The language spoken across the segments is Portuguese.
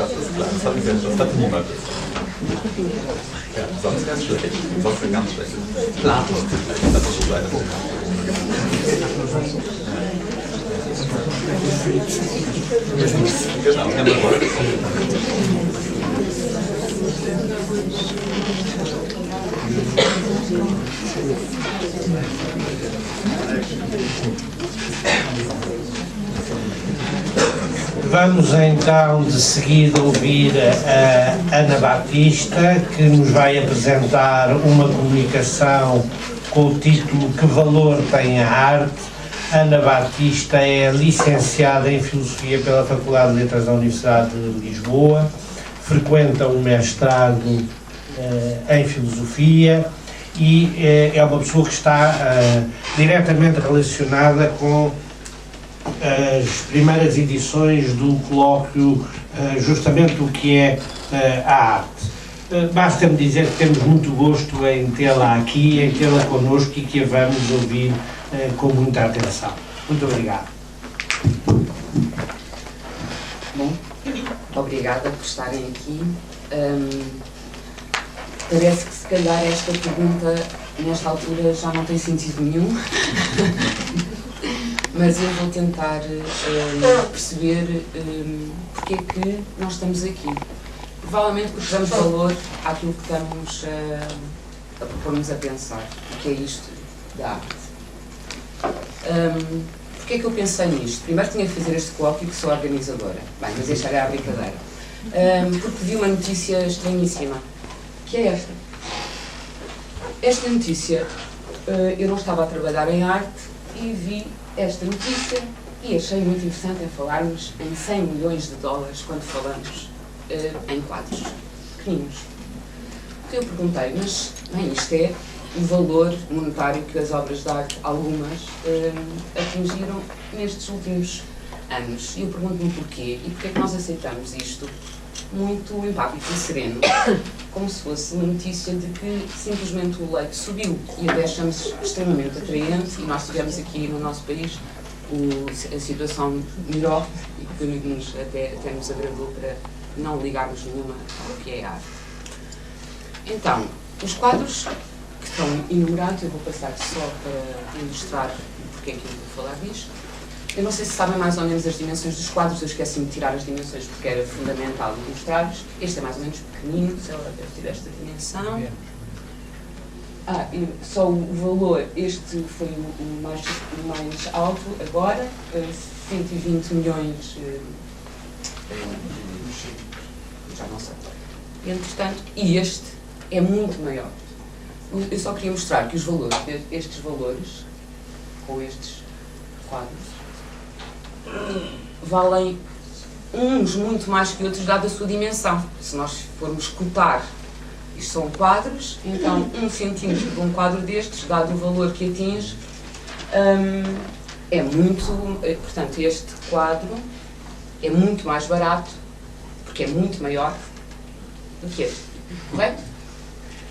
das ist klar. Das habe ich jetzt schon. Das hatte niemand. Ja, sonst ganz schlecht. Sonst ganz schlecht. Platon vielleicht. Das ist so leider. Genau, ja, man wollte. Vamos então de seguida ouvir a Ana Batista, que nos vai apresentar uma comunicação com o título Que Valor Tem a Arte. Ana Batista é licenciada em Filosofia pela Faculdade de Letras da Universidade de Lisboa, frequenta um mestrado em Filosofia e é uma pessoa que está diretamente relacionada com as primeiras edições do colóquio justamente o que é a arte. Basta-me dizer que temos muito gosto em tê-la aqui, em tê-la connosco e que a vamos ouvir com muita atenção. Muito obrigado. Bom, obrigada por estarem aqui. Parece que se calhar esta pergunta nesta altura já não tem sentido nenhum. Mas eu vou tentar perceber porque é que nós estamos aqui. Provavelmente porque damos valor àquilo que estamos a propor-nos a pensar, o que é isto da arte. Porque é que eu pensei nisto? Primeiro tinha que fazer este colóquio que sou organizadora. Bem, mas esta era a brincadeira. Porque vi uma notícia estranhíssima, que é esta. Esta notícia, eu não estava a trabalhar em arte e vi esta notícia e achei muito interessante em falarmos em 100 milhões de dólares quando falamos em quadros pequeninos. Então eu perguntei, mas bem, isto é o valor monetário que as obras de arte, algumas, atingiram nestes últimos anos. E eu pergunto-me porquê e porque é que nós aceitamos isto muito empático e sereno, como se fosse uma notícia de que simplesmente o leite subiu e até achamos extremamente atraente, e nós tivemos aqui no nosso país a situação melhor e que até nos agradou para não ligarmos nenhuma ao que é a arte. Então, os quadros que estão enumerados, eu vou passar só para ilustrar porque é que eu vou falar disto. Eu não sei se sabem mais ou menos as dimensões dos quadros, eu esqueci-me de tirar as dimensões porque era fundamental ilustrar-vos. Este é mais ou menos pequenino, se ela deve ter esta dimensão. E só o valor, este foi o mais alto agora, 120 milhões, já não sei. Entretanto, e este é muito maior. Eu só queria mostrar que os valores, estes valores, com estes quadros, valem uns muito mais que outros, dada a sua dimensão. Se nós formos cotar, isto são quadros, então 1 centímetro de um quadro destes, dado o valor que atinge, é muito. Portanto, este quadro é muito mais barato, porque é muito maior do que este, correto?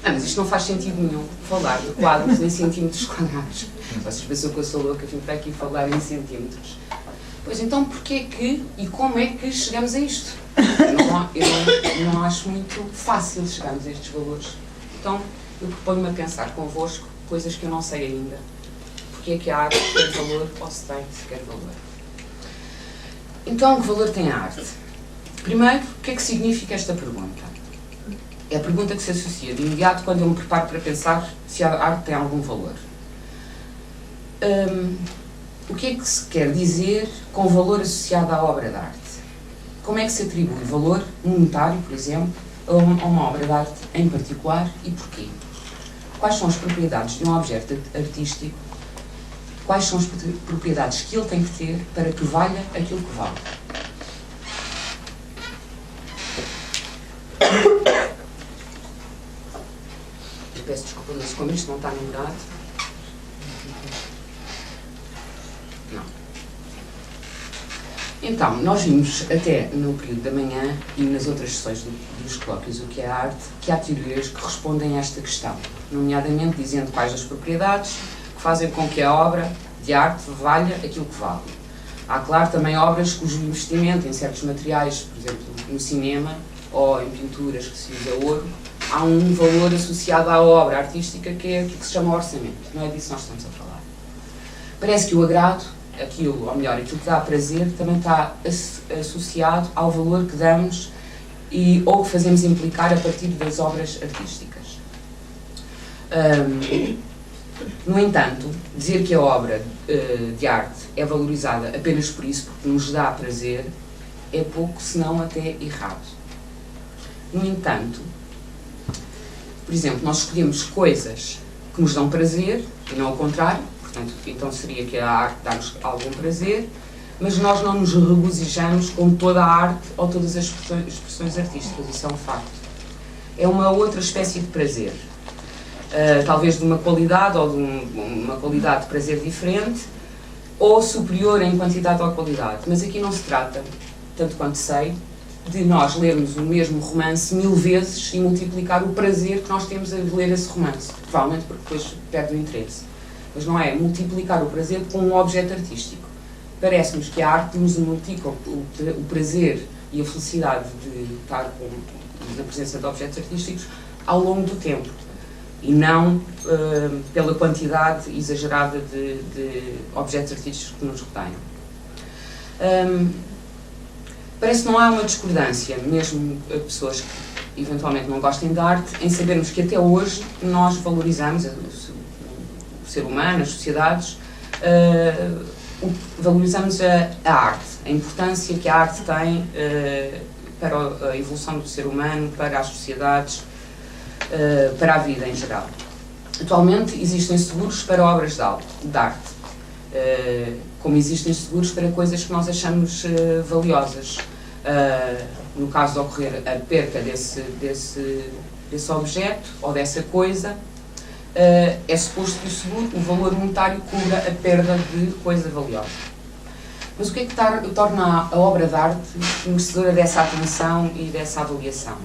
Mas isto não faz sentido nenhum, falar de quadros em centímetros quadrados. Vocês pensam que eu sou louca, vim para aqui falar em centímetros. Pois então, porquê que e como é que chegamos a isto? Eu não acho muito fácil chegarmos a estes valores. Então, eu proponho-me a pensar convosco coisas que eu não sei ainda. Porquê é que a arte tem valor ou se tem sequer valor? Então, que valor tem a arte? Primeiro, o que é que significa esta pergunta? É a pergunta que se associa de imediato quando eu me preparo para pensar se a arte tem algum valor. O que é que se quer dizer com valor associado à obra de arte? Como é que se atribui valor monetário, por exemplo, a uma obra de arte em particular e porquê? Quais são as propriedades de um objeto artístico? Quais são as propriedades que ele tem que ter para que valha aquilo que vale? Eu peço desculpa, mas como isto não está numerado... Não. Então, nós vimos até no período da manhã e nas outras sessões dos colóquios o que é a arte, que há teorias que respondem a esta questão, nomeadamente dizendo quais as propriedades que fazem com que a obra de arte valha aquilo que vale. Há, claro, também obras cujo investimento em certos materiais, por exemplo, no cinema ou em pinturas que se usa ouro, há um valor associado à obra artística que é aquilo que se chama orçamento. Não é disso que nós estamos a falar. Parece que o agrado, aquilo, ou melhor, aquilo que dá prazer, também está associado ao valor que damos ou que fazemos implicar a partir das obras artísticas. No entanto, dizer que a obra de arte é valorizada apenas por isso, porque nos dá prazer, é pouco, se não até errado. No entanto, por exemplo, nós escolhemos coisas que nos dão prazer, e não ao contrário, portanto, então seria que a arte dá-nos algum prazer, mas nós não nos regozijamos com toda a arte ou todas as expressões artísticas, isso é um facto. É uma outra espécie de prazer. Talvez de uma qualidade ou de uma qualidade de prazer diferente ou superior em quantidade ou qualidade. Mas aqui não se trata, tanto quanto sei, de nós lermos o mesmo romance 1000 vezes e multiplicar o prazer que nós temos a ler esse romance. Provavelmente porque depois perde o interesse. Mas não é multiplicar o prazer com um objeto artístico. Parece-nos que a arte nos multiplica o prazer e a felicidade de estar na presença de objetos artísticos ao longo do tempo. E não pela quantidade exagerada de objetos artísticos que nos rodeiam. Parece que não há uma discordância, mesmo a pessoas que eventualmente não gostem de arte, em sabermos que até hoje nós valorizamos o ser humano, as sociedades, valorizamos a arte, a importância que a arte tem para a evolução do ser humano, para as sociedades, para a vida em geral. Atualmente existem seguros para obras de arte, como existem seguros para coisas que nós achamos valiosas. No caso de ocorrer a perca desse objeto ou dessa coisa, é suposto que o seguro, o valor monetário, cubra a perda de coisa valiosa. Mas o que é que torna a obra de arte merecedora dessa atenção e dessa avaliação?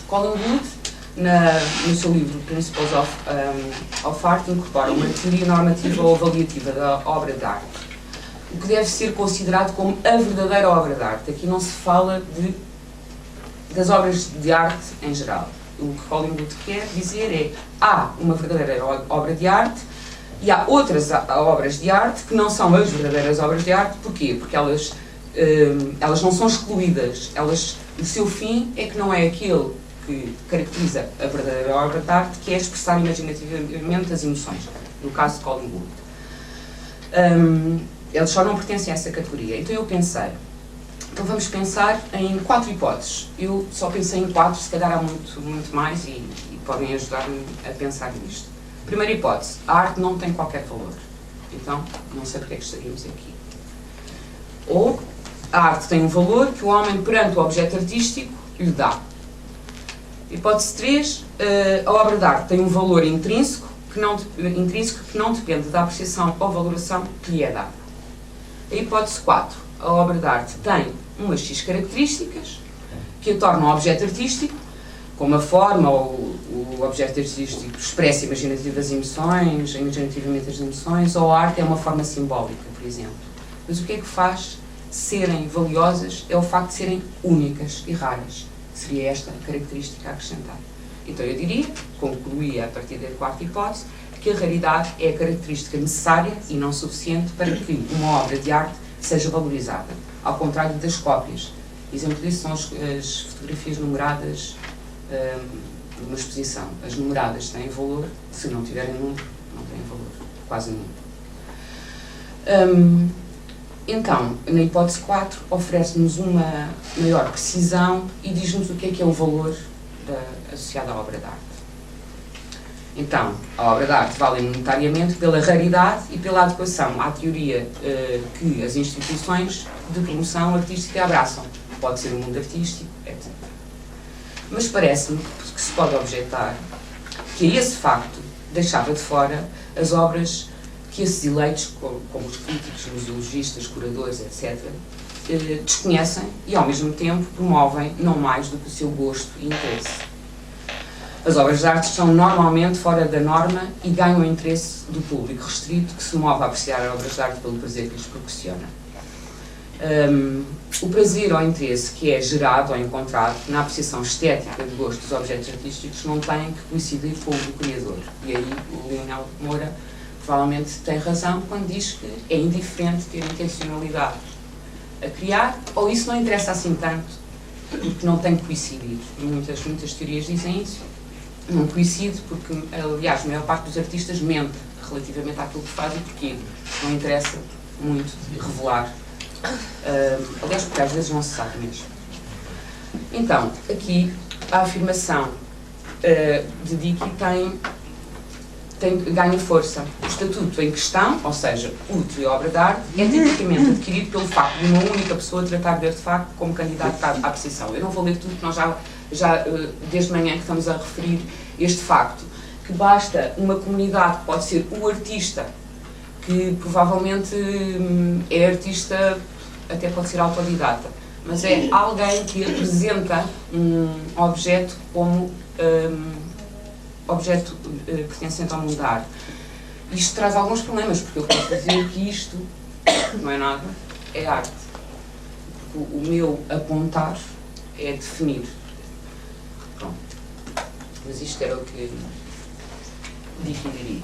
Collingwood, no seu livro Principles of Art, incorpora uma teoria normativa ou avaliativa da obra de arte, o que deve ser considerado como a verdadeira obra de arte. Aqui não se fala das obras de arte em geral. O que Collingwood quer dizer é: há uma verdadeira obra de arte e há outras obras de arte que não são as verdadeiras obras de arte. Porquê? Porque elas não são excluídas. O seu fim é que não é aquele que caracteriza a verdadeira obra de arte, que é expressar imaginativamente as emoções, no caso de Collingwood. Eles só não pertencem a essa categoria. Então eu pensei, então vamos pensar em 4 hipóteses. Eu só pensei em 4, se calhar há muito mais e podem ajudar-me a pensar nisto. Primeira hipótese, a arte não tem qualquer valor. Então, não sei porque é que estaríamos aqui. Ou, a arte tem um valor que o homem, perante o objeto artístico, lhe dá. Hipótese 3, a obra de arte tem um valor intrínseco que não depende da apreciação ou valoração que lhe é dada. A hipótese 4, a obra de arte tem umas X características que a tornam um objeto artístico, como a forma ou o objeto artístico expressa imaginativamente as emoções, ou a arte é uma forma simbólica, por exemplo. Mas o que é que faz serem valiosas é o facto de serem únicas e raras. Seria esta a característica a acrescentar. Então eu diria, concluía a partir da 4ª hipótese, que a raridade é a característica necessária e não suficiente para que uma obra de arte seja valorizada, ao contrário das cópias. Exemplo disso são as fotografias numeradas numa exposição. As numeradas têm valor, se não tiverem número, não têm valor, quase nenhum. Então, na hipótese 4, oferece-nos uma maior precisão e diz-nos o que é o valor associado à obra de arte. Então, a obra de arte vale monetariamente pela raridade e pela adequação à teoria que as instituições de promoção artística abraçam. Pode ser o mundo artístico, etc. Mas parece-me que se pode objetar que a esse facto deixava de fora as obras que esses eleitos, como os críticos, museologistas, curadores, etc., desconhecem e, ao mesmo tempo, promovem não mais do que o seu gosto e interesse. As obras de arte estão normalmente fora da norma e ganham o interesse do público restrito que se move a apreciar obras de arte pelo prazer que lhes proporciona. O prazer ou interesse que é gerado ou encontrado na apreciação estética de gosto dos objetos artísticos não tem que coincidir com o do criador. E aí o Leonel Moura provavelmente tem razão quando diz que é indiferente ter intencionalidade a criar, ou isso não interessa assim tanto, porque não tem que coincidir. Muitas teorias dizem isso. Não coincide porque, aliás, a maior parte dos artistas mente relativamente àquilo que faz e porquê. Não interessa muito revelar. Aliás, porque às vezes não se sabe mesmo. Então, aqui a afirmação de Dickey ganha força. O estatuto em questão, ou seja, útil e obra de arte, é tipicamente adquirido pelo facto de uma única pessoa tratar de artefacto como candidato à apreciação. Eu não vou ler tudo, porque nós já desde manhã que estamos a referir este facto, que basta uma comunidade, que pode ser o artista, que provavelmente é artista, até pode ser autodidata, mas é alguém que apresenta um objeto como objeto pertencente ao mundo da arte. Isto traz alguns problemas, porque eu posso dizer que isto não é nada, é arte. Porque o meu apontar é definir. Pronto. Mas isto era o que Dickey diria.